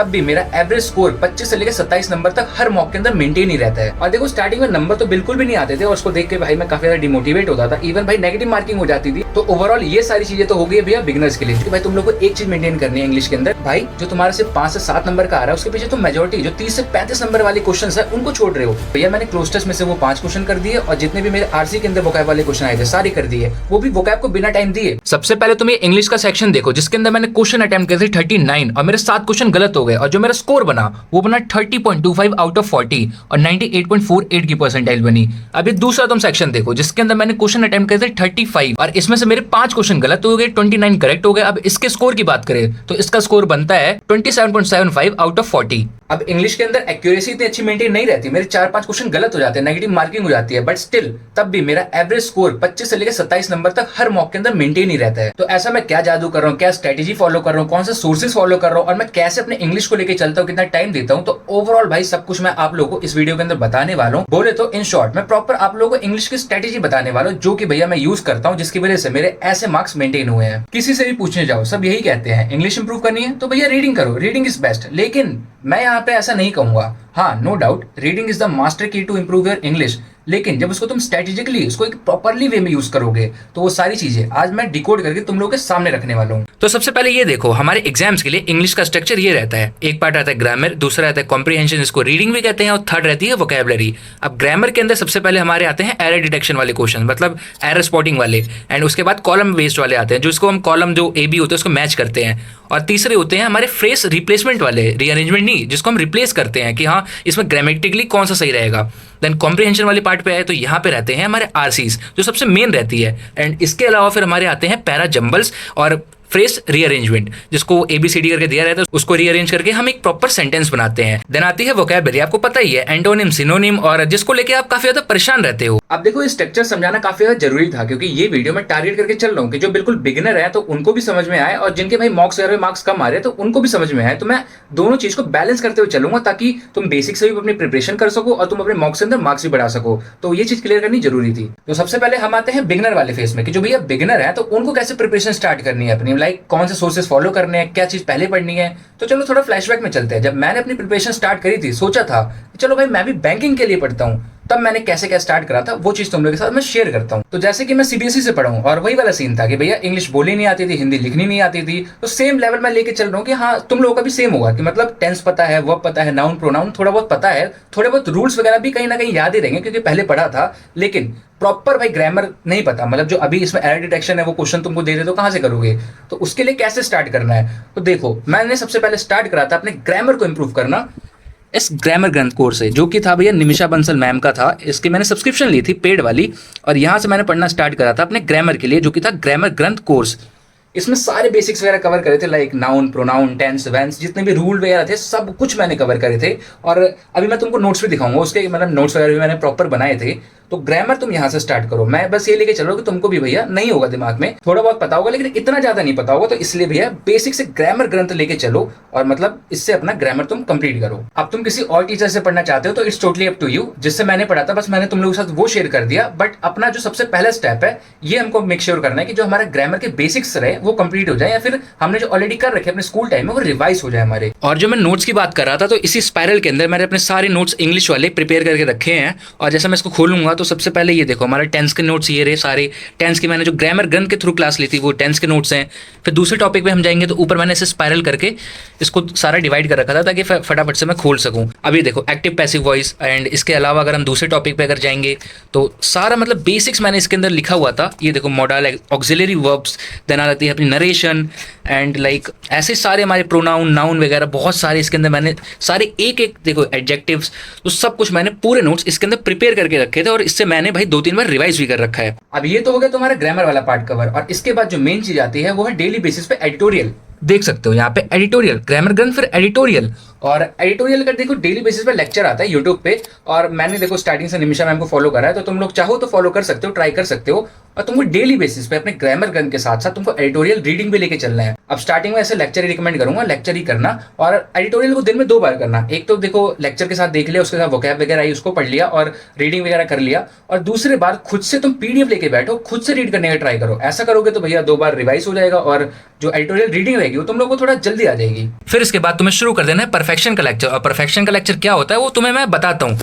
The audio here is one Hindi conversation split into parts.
तब भी मेरा एवरेज स्कोर 25 से लेकर 27 नंबर तक हर मॉक के अंदर मेंटेन ही रहता है। और देखो स्टार्टिंग में नंबर तो बिल्कुल भी नहीं आते थे और उसको देख के भाई मैं काफी ज्यादा डिमोटिवेट होता था, इवन भाई नेगेटिव मार्किंग हो जाती थी। तो ओवरऑल ये सारी चीजें तो हो गई भैया बिगिनर्स के लिए कि भाई तुम लोग को एक चीज मेंटेन करनी है इंग्लिश के अंदर, भाई जो तुम्हारे से 5 से 7 नंबर का आ रहा है उसके पीछे तुम मेजोरिटी जो 30 से 35 नंबर वाले क्वेश्चन है उनको छोड़ रहे हो। भैया मैंने क्लोज टेस्ट में से वो 5 क्वेश्चन कर दिए और जितने भी मेरे आरसी के अंदर वोकैब वाले क्वेश्चन आए थे सारे कर दिए, वो भी वोकैब को बिना टाइम दिए। सबसे पहले तुम ये इंग्लिश का सेक्शन देखो जिसके अंदर मैंने क्वेश्चन अटेम्प्ट किए थे 39 और मेरे 7 क्वेश्चन गलत हो गए और जो मेरा स्कोर बना वो बना 30.25 आउट ऑफ 40 और 98.48 की परसेंटाइल बनी। अभी दूसरा तुम सेक्शन देखो जिसके अंदर मैंने क्वेश्चन अटेम्प्ट किए थे 35 और इसमें से मेरे 5 क्वेश्चन गलत हो गए, 29 करेक्ट हो गए। अब इसके स्कोर की बात करें तो इसका स्कोर बनता है 27.75 आउट ऑफ 40। अब इंग्लिश के अंदर एक्यूरेसी इतनी अच्छी मेंटेन नहीं रहती, मेरे 4-5 क्वेश्चन गलत हो जाते हैं, नेगेटिव मार्किंग हो जाती है, बट स्टिल तब भी मेरा एवरेज स्कोर 25 से लेकर 27 नंबर तक हर मॉक के अंदर मेंटेन ही रहता है। तो ऐसा मैं क्या जादू कर रहा हूँ, क्या स्ट्रेटेजी फॉलो कर रहा हूँ, कौन से सोर्सेज फॉलो कर रहा हूँ और मैं कैसे अपने इंग्लिश को लेकर चलता हूँ, कितना टाइम देता हूँ, तो ओवरऑल भाई सब कुछ मैं आप लोगों को इस वीडियो के अंदर बताने वाला हूँ। बोले तो इन शॉर्ट मैं प्रॉपर आप लोगों को इंग्लिश की स्ट्रेटेजी बताने वाला हूँ जो कि भैया मैं यूज करता हूँ, जिसकी वजह से मेरे ऐसे मार्क्स मेंटेन हुए हैं। किसी से भी पूछने जाओ सब यही कहते हैं इंग्लिश इंप्रूव करनी है तो भैया रीडिंग करो, रीडिंग इज बेस्ट। लेकिन मैं यहाँ पे ऐसा नहीं कहूंगा। हाँ no doubt reading is the master key to improve your English, लेकिन जब उसको तुम स्ट्रेटेजिकली उसको एक प्रॉपरली वे में यूज करोगे तो वो सारी चीजें आज मैं डिकोड करके तुम लोगों के सामने रखने वाला हूँ। तो सबसे पहले ये देखो हमारे एग्जाम्स के लिए इंग्लिश का स्ट्रक्चर ये रहता है, एक पार्ट रहता है ग्रामर, दूसरा रहता है कॉम्प्रिहेंशन जिसको रीडिंग भी कहते हैं और थर्ड रहती है वोकैबुलरी। अब ग्रामर के अंदर सबसे पहले हमारे आते हैं एरर डिटेक्शन वाले क्वेश्चन, मतलब एरर स्पॉटिंग वाले, एंड उसके बाद कॉलम बेस्ड वाले आते हैं जिसको हम कॉलम जो ए बी होते हैं उसको मैच करते हैं, और तीसरे होते हैं हमारे फ्रेज रिप्लेसमेंट वाले, रीअरेंजमेंट नहीं, जिसको हम रिप्लेस करते हैं कि हाँ इसमें ग्रामेटिकली कौन सा सही रहेगा। देन कॉम्प्रिहेंशन वाली पार्ट पे आए तो यहाँ पे रहते हैं हमारे आरसीज जो सबसे मेन रहती है, एंड इसके अलावा फिर हमारे आते हैं पैरा जंबल्स और फ्रेज रीअरेंजमेंट जिसको ABCD करके दिया रहता है, उसको रीअरेंज करके हम एक प्रॉपर सेंटेंस बनाते हैं। देन आती है वोकैबुलरी, आपको पता ही है एंटोनिम, सिनोनिम, और जिसको लेके आप काफी ज्यादा परेशान रहते हो। अब देखो ये स्ट्रक्चर समझाना काफी ज्यादा जरूरी था क्योंकि ये वीडियो मैं टारगेट करके चल रहा हूँ कि जो बिल्कुल बिगिनर है तो उनको भी समझ में आए और जिनके भाई मार्क्स कम आ रहे हैं तो उनको भी समझ में आए। तो मैं दोनों चीज को बैलेंस करते हुए चलूंगा ताकि तुम बेसिक से भी अपनी प्रिपरेशन कर सको और तुम अपने मॉक्स के अंदर मार्क्स भी बढ़ा सको। तो ये चीज क्लियर करनी जरूरी थी। तो सबसे पहले हम आते हैं बिगिनर वाले फेस में कि जो भैया बिगिनर है तो उनको कैसे प्रिपरेशन स्टार्ट करनी है अपनी, लाइक कौन से सोर्सेस फॉलो करने हैं, क्या चीज पहले पढ़नी है। तो चलो थोड़ा फ्लैशबैक में चलते हैं। जब मैंने अपनी प्रिपरेशन स्टार्ट करी थी सोचा था कि चलो भाई मैं भी बैंकिंग के लिए पढ़ता हूँ, तब मैंने कैसे क्या स्टार्ट करा था वो चीज तुम लोगों के साथ मैं शेयर करता हूँ। तो जैसे कि मैं CBSE से पढ़ा हूँ और वही वाला सीन था कि भैया इंग्लिश बोली नहीं आती थी, हिंदी लिखनी नहीं आती थी, तो सेम लेवल में लेके चल रहा हूँ कि हाँ तुम लोगों का भी सेम होगा कि मतलब टेंस पता है, वर्ब पता है, नाउन प्रोनाउन थोड़ा बहुत पता है, थोड़े बहुत रूल्स वगैरह भी कहीं ना कहीं याद ही रहेंगे क्योंकि पहले पढ़ा था, लेकिन प्रॉपर भाई ग्रामर नहीं पता। मतलब जो अभी इसमें एरर डिटेक्शन है वो क्वेश्चन तुमको दे दे तो कहां से करोगे, तो उसके लिए कैसे स्टार्ट करना है। तो देखो मैंने सबसे पहले स्टार्ट करा था अपने ग्रामर को इंप्रूव करना इस ग्रामर ग्रंथ कोर्स से, जो कि था भैया निमिषा बंसल मैम का था। इसकी मैंने सब्सक्रिप्शन ली थी पेड वाली और यहाँ से मैंने पढ़ना स्टार्ट करा था अपने ग्रामर के लिए, जो कि था ग्रामर ग्रंथ कोर्स। इसमें सारे बेसिक्स वगैरह कवर करे थे, लाइक नाउन, प्रोनाउन, टेंस, वेंस, जितने भी रूल वगैरह थे सब कुछ मैंने कवर करे थे। और अभी मैं तुमको नोट्स भी दिखाऊंगा उसके, मतलब नोट्स वगैरह भी मैंने प्रॉपर बनाए थे। तो ग्रामर तुम यहाँ से स्टार्ट करो। मैं बस ये लेके चल रहा हूँ कि तुमको भी भैया नहीं होगा दिमाग में, थोड़ा बहुत पता होगा लेकिन इतना ज्यादा नहीं पता होगा, तो इसलिए भैया बेसिक से ग्रामर ग्रंथ लेके चलो और मतलब इससे अपना ग्रामर तुम कंप्लीट करो। अब तुम किसी और टीचर से पढ़ना चाहते हो तो it's totally up to you. जिससे मैंने पढ़ा था बस मैंने तुम लोगों के साथ वो शेयर कर दिया, बट अपना जो सबसे पहला स्टेप है ये हमको मेक श्योर करना है कि जो हमारा ग्रामर के बेसिक्स रहे वो कंप्लीट हो जाए, या फिर हमने जो ऑलरेडी कर रखे अपने स्कूल टाइम में वो रिवाइज हो जाए हमारे। और जो मैं नोट्स की बात कर रहा था तो इसी स्पाइरल के अंदर मैंने अपने सारे नोट्स इंग्लिश वाले प्रिपेयर करके रखे हैं। और जैसे मैं इसको खोलूंगा तो सबसे पहले ये देखो हमारे टेंस के नोट्स ये रहे सारे। टेंस की मैंने जो ग्रामर ग्रंथ के थ्रू क्लास ली थी वो टेंस के नोट्स हैं। फिर दूसरे टॉपिक पे हम जाएंगे तो ऊपर मैंने इसे स्पाइरल करके इसको सारा डिवाइड कर रखा था ताकि फटाफट से मैं खोल सकूं। अभी देखो एक्टिव पैसिव वॉइस, एंड इसके अलावा अगर हम दूसरे टॉपिक पे अगर जाएंगे तो सारा मतलब बेसिक्स मैंने इसके अंदर लिखा हुआ था। ये देखो मॉडल, ऑक्सिलरी वर्ब्स, देन आ जाती है अपनी नरेशन, एंड लाइक ऐसे सारे हमारे प्रोनाउन, नाउन वगैरह बहुत सारे इसके अंदर मैंने सारे एक एक देखो एडजेक्टिव्स, तो सब कुछ मैंने पूरे नोट्स इसके अंदर प्रिपेयर करके रखे थे और इससे मैंने भाई 2-3 बार रिवाइज भी कर रखा है। अब ये तो हो गया तुम्हारा ग्रामर वाला पार्ट कवर, और इसके बाद जो मेन चीज आती है वो है डेली बेसिस पे एडिटोरियल। देख सकते हो यहाँ पे एडिटोरियल, ग्रामर ग्रंथ फिर एडिटोरियल, और एडिटोरियल का देखो डेली बेसिस पे लेक्चर आता है यूट्यूब पे, और मैंने देखो स्टार्टिंग से निमिषा मैम को फॉलो करा है, तो तुम लोग चाहो तो फॉलो कर सकते हो, ट्राई कर सकते हो। और तुमको डेली बेसिस पे अपने ग्रामर गन के साथ साथ तुमको एडिटोरियल रीडिंग भी लेके चलना है। अब स्टार्टिंग में ऐसे लेक्चर ही रिकमेंड करूंगा, लेक्चर ही करना, और एडिटोरियल को दिन में 2 बार करना। एक तो देखो लेक्चर के साथ देख लिया, उसके साथ वोकैब वगैरह आई उसको पढ़ लिया और रीडिंग वगैरह कर लिया, और दूसरे बार खुद से तुम पीडीएफ लेके बैठो, खुद से रीड करने का ट्राई करो। ऐसा करोगे तो भैया 2 बार रिवाइज हो जाएगा, और जो एडिटोरियल रीडिंग रहेगी वो तुम लोग को थोड़ा जल्दी आ जाएगी। फिर इसके बाद तुम्हें शुरू कर देना है परफेक्शन का लेक्चर, और परफेक्शन का लेक्चर क्या होता है वो तुम्हें मैं बताता हूँ।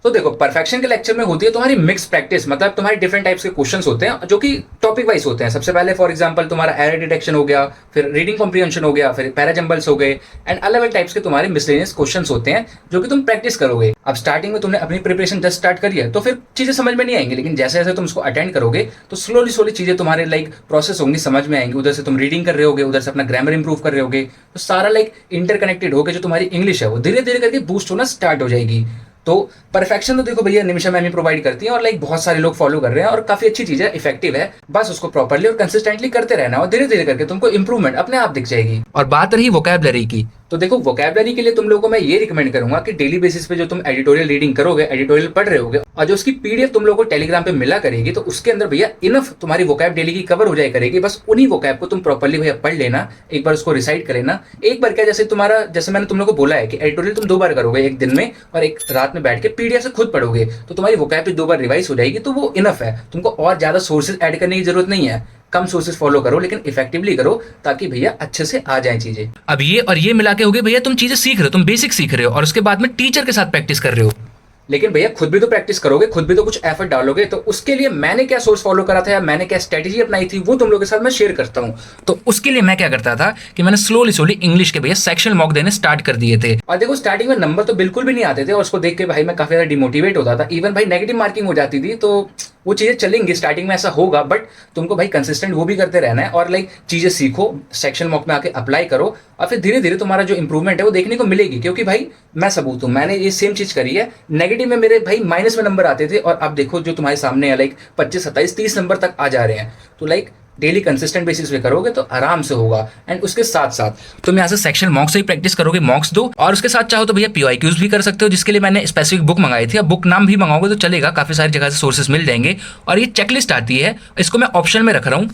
तो देखो परफेक्शन के लेक्चर में होती है तुम्हारी मिक्स प्रैक्टिस, मतलब तुम्हारे डिफरेंट टाइप्स के क्वेश्चंस होते हैं जो कि टॉपिक वाइज होते हैं। सबसे पहले फॉर एग्जांपल तुम्हारा एरर डिटेक्शन हो गया, फिर रीडिंग कॉम्प्रिहेंशन हो गया, फिर पैराजंबल्स हो गए, एंड अलग अलग टाइप्स के तुम्हारे मिसलेनियस क्वेश्चंस होते हैं जो कि तुम प्रैक्टिस करोगे। अब स्टार्टिंग में तुमने अपनी प्रिपरेशन जस्ट स्टार्ट करी है तो फिर चीजें समझ में नहीं आएंगी, लेकिन जैसे जैसे तुम उसको अटेंड करोगे तो स्लोली स्लोली चीजें तुम्हारे लाइक प्रोसेस होंगी, समझ में आएंगी। उधर से तुम रीडिंग कर रहे होगे, उधर से अपना ग्रामर इंप्रूव कर रहे होगे, तो सारा लाइक इंटरकनेक्टेड होकर जो तुम्हारी इंग्लिश है वो धीरे धीरे करके बूस्ट होना स्टार्ट हो जाएगी। तो परफेक्शन तो देखो भैया निमिषा मैम ही प्रोवाइड करती है, और लाइक बहुत सारे लोग फॉलो कर रहे हैं, और काफी अच्छी चीज है, इफेक्टिव है। बस उसको प्रॉपर्ली और कंसिस्टेंटली करते रहना, और धीरे धीरे करके तुमको इंप्रूवमेंट अपने आप दिख जाएगी। और बात रही वोकैबलरी की, तो देखो वोकैबलरी के लिए तुम लोगों को मैं ये रिकमेंड करूंगा कि डेली बेसिस पे जो तुम एडिटोरियल रीडिंग करोगे, एडिटोरियल पढ़ रहे होगे, और जो उसकी पीडीएफ तुम लोगों को टेलीग्राम पे मिला करेगी, तो उसके अंदर भैया इनफ तुम्हारी वोकैब डेली की कवर हो जाए करेगी। बस उन्हीं वोकैब को तुम प्रॉपर्ली भैया पढ़ लेना, एक बार उसको रिसाइट कर लेना। एक बार क्या, जैसे तुम्हारा, जैसे मैंने तुम लोग को बोला है कि एडिटोरियल तुम 2 बार करोगे, एक दिन में और एक रात में बैठ के पीडीएफ से खुद पढ़ोगे, तो तुम्हारी वोकैब भी 2 बार रिवाइज हो जाएगी, तो वो इनफ है। तुमको और ज्यादा सोर्सेज ऐड करने की जरूरत नहीं है। कम सोर्सेज फॉलो करो लेकिन इफेक्टिवली करो, ताकि भैया अच्छे से आ जाए चीजें। अब ये और ये मिला के हो गए भैया, तुम चीजें सीख रहे हो, तुम बेसिक सीख रहे हो, और उसके बाद में टीचर के साथ प्रैक्टिस कर रहे हो। लेकिन भैया खुद भी तो प्रैक्टिस करोगे, खुद भी तो कुछ एफर्ट डालोगे, तो उसके लिए मैंने क्या सोर्स फॉलो करा था या मैंने क्या स्ट्रेटेजी अपनाई थी वो तुम लोगों के साथ मैं शेयर करता हूँ। तो उसके लिए मैं क्या करता था कि मैंने स्लोली स्लोली इंग्लिश के भैया सेक्शनल मॉक देने स्टार्ट कर दिए थे। और देखो स्टार्टिंग में नंबर तो बिल्कुल भी नहीं आते थे, और उसको देख के भाई मैं काफी ज्यादा डिमोटिवेट होता था, इवन भाई नेगेटिव मार्किंग हो जाती थी। तो वो चीजें चलेंगी, स्टार्टिंग में ऐसा होगा, बट तुमको भाई कंसिस्टेंट वो भी करते रहना है, और लाइक चीजें सीखो, सेक्शन मॉक में आके अप्लाई करो, और फिर धीरे धीरे तुम्हारा जो इंप्रूवमेंट है वो देखने को मिलेगी। क्योंकि भाई मैं सबूत हूँ, मैंने ये सेम चीज करी है। नेगेटिव में मेरे भाई माइनस में नंबर आते थे, और अब देखो जो तुम्हारे सामने है लाइक 25, 27, 30 नंबर तक आ जा रहे हैं। तो लाइक डेली कंसिस्टेंट बेसिस पे करोगे तो आराम से होगा। एंड उसके साथ साथ तुम यहाँ से सेक्शन मॉक से ही प्रैक्टिस करोगे, मॉक्स दो, और उसके साथ चाहो तो भैया पीवाईक्यूज भी कर सकते हो, जिसके लिए मैंने स्पेसिफिक बुक मंगाई थी। अब बुक नाम भी मंगाओगे तो चलेगा, काफी सारी जगह से सोर्सेस मिल जाएंगे। और ये चेकलिस्ट आती है, इसको मैं ऑप्शन में रख रहा हूँ,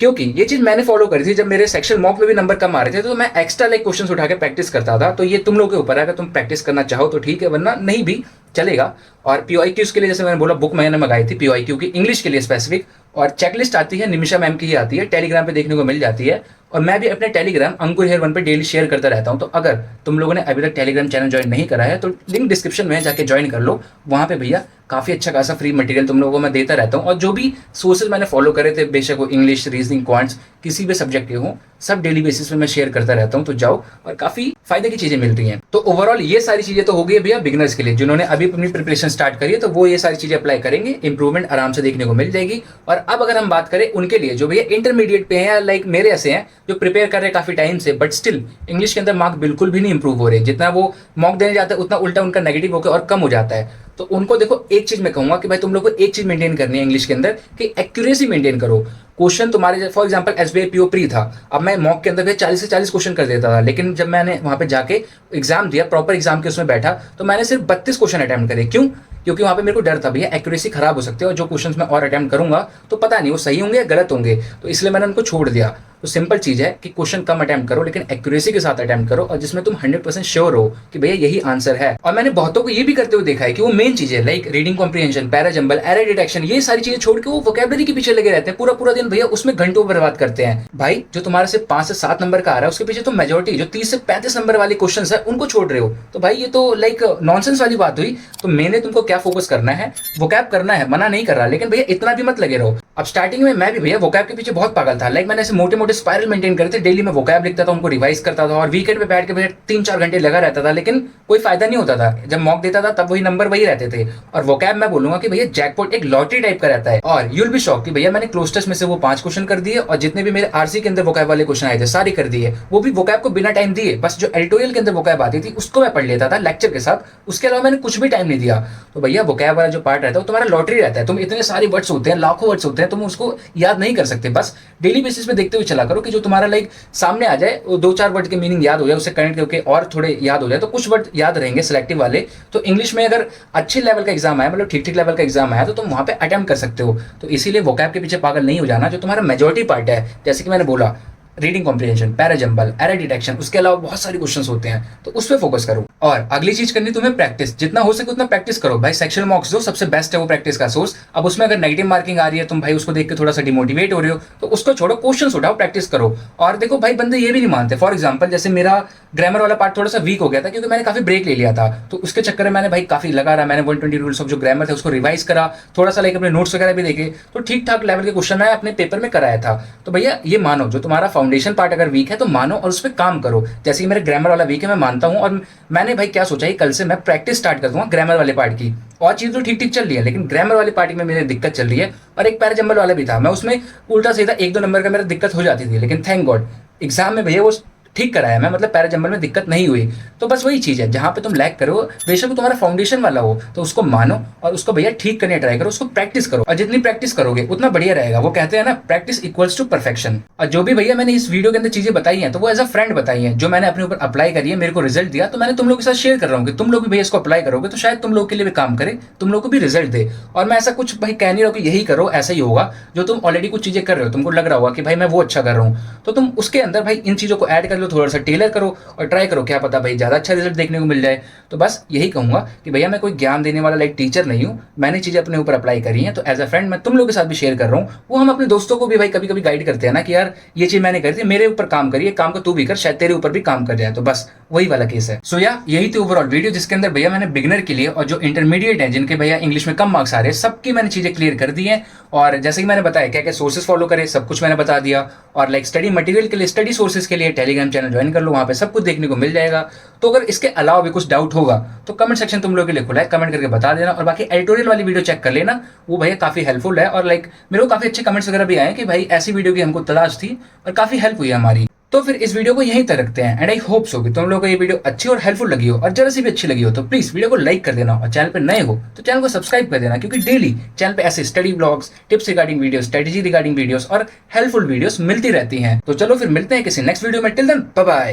क्योंकि ये चीज मैंने फॉलो करी थी। जब मेरे सेक्शन मॉक में भी नंबर कम आ रहे थे तो मैं एक्स्ट्रा लाइक क्वेश्चंस उठा के प्रैक्टिस करता था। तो ये तुम लोग के ऊपर है, अगर तुम प्रैक्टिस करना चाहो तो ठीक है, वरना नहीं भी चलेगा। और पीवाईक्यूज के लिए जैसे मैंने बोला, बुक मैंने मंगाई थी पीवाईक्यू की, इंग्लिश के लिए स्पेसिफिक, और चेकलिस्ट आती है निमिषा मैम की ही आती है, टेलीग्राम पे देखने को मिल जाती है। और मैं भी अपने टेलीग्राम अंकुर हेयर 1 पे डेली शेयर करता रहता हूं। तो अगर तुम लोगों ने अभी तक टेलीग्राम चैनल ज्वाइन नहीं करा है तो लिंक डिस्क्रिप्शन में जाके ज्वाइन कर लो। वहां पे भैया काफी अच्छा खासा फ्री मटेरियल तुम लोगों को मैं देता रहता हूँ, और जो भी सोर्सेज मैंने फॉलो करे थे, बेशक वो इंग्लिश, रीजनिंग, क्वांट्स, किसी भी सब्जेक्ट के हों, सब डेली बेसिस पे मैं शेयर करता रहता हूँ। तो जाओ, और काफी फायदे की चीजें मिलती हैं। तो ओवरऑल ये सारी चीजें तो हो गई भैया बिगिनर्स के लिए, जिन्होंने अभी अपनी प्रिपरेशन स्टार्ट करी है, तो वो ये सारी चीजें अप्लाई करेंगे, इंप्रूवमेंट आराम से देखने को मिल जाएगी। और अब अगर हम बात करें उनके लिए जो भैया इंटरमीडिएट पे हैं, लाइक मेरे ऐसे हैं जो प्रिपेयर कर रहे हैं काफी टाइम से, बट स्टिल इंग्लिश के अंदर मार्क बिल्कुल भी नहीं इंप्रूव हो रहे, जितना वो मॉक देने जाते हैं उतना उल्टा उनका नेगेटिव होकर और कम हो जाता है। तो उनको देखो, एक चीज मैं कहूंगा कि भाई तुम लोग को एक चीज मेंटेन करनी है इंग्लिश के अंदर, कि एक्यूरेसी मेंटेन करो। क्वेश्चन तुम्हारे for example SBI PO pre था, अब मैं मॉक के अंदर भी 40 से 40 क्वेश्चन कर देता था, लेकिन जब मैंने वहां पे जाके एग्जाम दिया, प्रॉपर एग्जाम के उसमें बैठा, तो मैंने सिर्फ 32 क्वेश्चन अटेम्प्ट करे। क्यों? क्योंकि वहां पे मेरे को डर था भैया एक्यूरेसी खराब हो सकती है, और जो क्वेश्चंस मैं और अटेम्प्ट करूंगा तो पता नहीं वो सही होंगे या गलत होंगे, तो इसलिए मैंने उनको छोड़ दिया। तो सिंपल चीज है कि क्वेश्चन कम अटेम्प्ट करो, लेकिन एक्यूरेसी के साथ अटेम्प्ट करो, और जिसमें तुम 100% श्योर हो कि भैया यही आंसर है। और मैंने बहुतों को ये भी करते हुए देखा है कि वो मेन चीजें like reading comprehension, parajumble, error detection, ये सारी चीजें छोड़ के वो वोकैबुलरी के पीछे लगे रहते हैं, पूरा पूरा दिन भैया उसमें घंटों बर्बाद करते हैं। भाई जो तुम्हारे से 5 से 7 नंबर का आ रहा है, उसके पीछे तुम मेजोरिटी जो 30 से 35 नंबर वाले क्वेश्चन है उनको छोड़ रहे हो, तो भाई ये तो लाइक नॉनसेंस वाली बात हुई। तो मैंने तुमको क्या फोकस करना है, वोकैब करना है, मना नहीं कर रहा, लेकिन भैया इतना भी मत लगे रहो। अब स्टार्टिंग में मैं भी भैया वोकैब के पीछे बहुत पागल था, लाइक मैंने ऐसे मोटे मोटे स्पाइरल मेंटेन करे थे, डेली मैं वोकैब लिखता था, उनको रिवाइज करता था, और वीकेंड पे बैठ के भैया 3-4 घंटे लगा रहता था, लेकिन कोई फायदा नहीं होता था। जब मॉक देता था तब वही नंबर वही रहते थे। और वोकैब मैं बोलूंगा कि भैया जैकपॉट एक लॉटरी टाइप का रहता है। और यूल बी शॉक कि भैया मैंने क्लोज टेस्ट में से वो 5 क्वेश्चन कर दिए, और जितने भी मेरे आरसी के अंदर वोकैब वाले क्वेश्चन आए थे सारे कर दिए, वो भी वोकैब को बिना टाइम दिए। बस जो एडिटोरियल के अंदर वोकैब आती थी उसको मैं पढ़ लेता था लेक्चर के साथ, उसके अलावा मैंने कुछ भी टाइम नहीं दिया। तो भैया वोकैब वाला जो पार्ट रहता है वो तुम्हारा लॉटरी रहता है, तुम इतने सारे वर्ड्स होते हैं, लाखों वर्ड्स होते हैं, तुम उसको याद नहीं कर सकते, बस डेली बेसिस पे देखते हुए चलना चला करो कि जो तुम्हारा लाइक सामने आ जाए, वो 2-4 वर्ड के मीनिंग याद हो जाए, उससे कनेक्ट करके और थोड़े याद हो जाए, तो कुछ वर्ड याद रहेंगे सिलेक्टिव वाले। तो इंग्लिश में अगर अच्छे लेवल का एग्जाम आया, मतलब ठीक ठीक लेवल का एग्जाम आया, तो तुम वहाँ पे अटेम्प्ट कर सकते हो। तो इसीलिए वोकैब के पीछे पागल नहीं हो जाना। जो तुम्हारा मेजोरिटी पार्ट है, जैसे कि मैंने बोला, reading comprehension, parajumble, error detection, उसके अलावा बहुत सारे क्वेश्चंस होते हैं, तो उस पर फोकस करो। और अगली चीज करनी तुम्हें प्रैक्टिस, जितना हो सके उतना प्रैक्टिस करो भाई। सेक्शनल मॉक्स जो सबसे बेस्ट है वो प्रैक्टिस का सोर्स। अब उसमें अगर नेगेटिव मार्किंग आ रही है, तुम भाई उसको देख के थोड़ा सा डिमोटिवेट हो रहे हो, तो उसको छोड़ो, क्वेश्चंस उठाओ, प्रैक्टिस करो। और देखो भाई, बंदे ये भी नहीं मानते। फॉर एग्जाम्पल, जैसे मेरा ग्रामर वाला पार्ट थोड़ा सा वीक हो गया था, क्योंकि मैंने काफी ब्रेक ले लिया था, तो उसके चक्कर में मैंने भाई काफी लगा रहा, मैंने 120 रूल्स ऑफ जो ग्रामर थे उसको रिवाइज करा, थोड़ा सा लाइक अपने नोट्स वगैरह भी देखे, तो ठीक ठाक लेवल के क्वेश्चन मैं अपने पेपर में कराया था। तो भैया ये मानो, जो तुम्हारा फाउंडेशन पार्ट अगर वीक है तो मानो और उस पर काम करो। जैसे कि मेरे ग्रामर वाला वीक है, मैं मानता हूँ, और मैंने भाई क्या सोचा है, कल से मैं प्रैक्टिस स्टार्ट कर दूंगा ग्रामर वाले पार्ट की। और चीज तो ठीक ठीक चल रही है, लेकिन ग्रामर वाली पार्टी में मेरी दिक्कत चल रही है। और एक पैराजंबल वाला भी था, मैं उसमें उल्टा सीधा 1-2 नंबर का मेरा दिक्कत हो जाती थी, लेकिन थैंक गॉड एग्जाम में भैया वो ठीक कराया मैं, मतलब पैराजंबल में दिक्कत नहीं हुई। तो बस वही चीज़ है, जहाँ पे तुम लैग करो, बेशक तुम्हारा फाउंडेशन वाला हो, तो उसको मानो और उसको भैया ठीक करने ट्राई करो, उसको प्रैक्टिस करो, और जितनी प्रैक्टिस करोगे उतना बढ़िया रहेगा। वो कहते हैं ना, प्रैक्टिस इक्वल्स टू परफेक्शन। और जो भी भैया मैंने इस वीडियो के अंदर चीजें बताई हैं, तो वो एज अ फ्रेंड बताई हैं, जो मैंने अपने ऊपर अप्लाई करी है, मेरे को रिजल्ट दिया, तो मैंने तुम लोगों के साथ शेयर कर रहा हूँ कि तुम लोग भी भैया इसको अप्लाई करोगे तो शायद तुम लोग के लिए भी काम करे, तुम लोग को भी रिजल्ट दे। और मैं ऐसा कुछ भाई कह नहीं रहा हूँ कि यही करो, ऐसा ही होगा। जो तुम ऑलरेडी कुछ चीजें कर रहे हो, तुमको लग रहा होगा कि भाई मैं वो अच्छा कर रहा हूँ, तो तुम उसके अंदर भाई इन चीजों को ऐड कर लो, थोड़ा सा टेलर करो और ट्राई करो, क्या पता भाई ज़्यादा अच्छा रिजल्ट देखने को मिल जाए। तो बस यही कहूँगा कि भैया मैं कोई ज्ञान देने वाला लाइक टीचर नहीं हूँ, मैंने चीज़ें अपने ऊपर अप्लाई करी हैं, तो एज अ फ्रेंड मैं तुम लोगों के साथ भी शेयर कर रहा हूँ। वो हम अपने दोस्तों को भी भाई कभी कभी गाइड करते हैं ना कि यार ये चीज़ मैंने करी थी, मेरे ऊपर काम करिए, काम को तू भी कर, शायद तेरे ऊपर भी काम कर जाए। तो बस वही वाला केस है। सो या यही थी ओवरऑल वीडियो, जिसके अंदर भैया मैंने बिगिनर के लिए और जो इंटरमीडिएट है, जिनके भैया इंग्लिश में कम मार्क्स आ रहे हैं, सबकी मैंने चीज़ें क्लियर कर दी हैं। और जैसे कि मैंने बताया क्या क्या सोर्सेज फॉलो करें, सब कुछ मैंने बता दिया। और लाइक स्टडी मटेरियल के लिए, स्टडी सोर्सेज के लिए टेलीग्राम चैनल ज्वाइन कर लो, वहाँ पे सब कुछ देखने को मिल जाएगा। तो अगर इसके अलावा भी कुछ डाउट होगा तो कमेंट सेक्शन तुम लोगों के लिए खुला है, कमेंट करके बता देना। और बाकी एडिटोरियल वाली वीडियो चेक कर लेना, वो भैया काफी हेल्पफुल है। और लाइक मेरे को काफी अच्छे कमेंट्स वगैरह भी आए कि भाई ऐसी वीडियो की हमको तलाश थी, और काफी हेल्प हुई हमारी। तो फिर इस वीडियो को यहीं तक रखते हैं, एंड आई होप सो कि तुम लोगों को ये वीडियो अच्छी और हेल्पफुल लगी हो, और जरा सी भी अच्छी लगी हो तो प्लीज वीडियो को लाइक कर देना, और चैनल पर नए हो तो चैनल को सब्सक्राइब कर देना, क्योंकि डेली चैनल पे ऐसे study blogs, tips regarding videos, strategy regarding videos और हेल्पफुल वीडियोस मिलती रहती हैं। तो चलो फिर मिलते हैं किसी नेक्स्ट वीडियो में। Till then bye bye.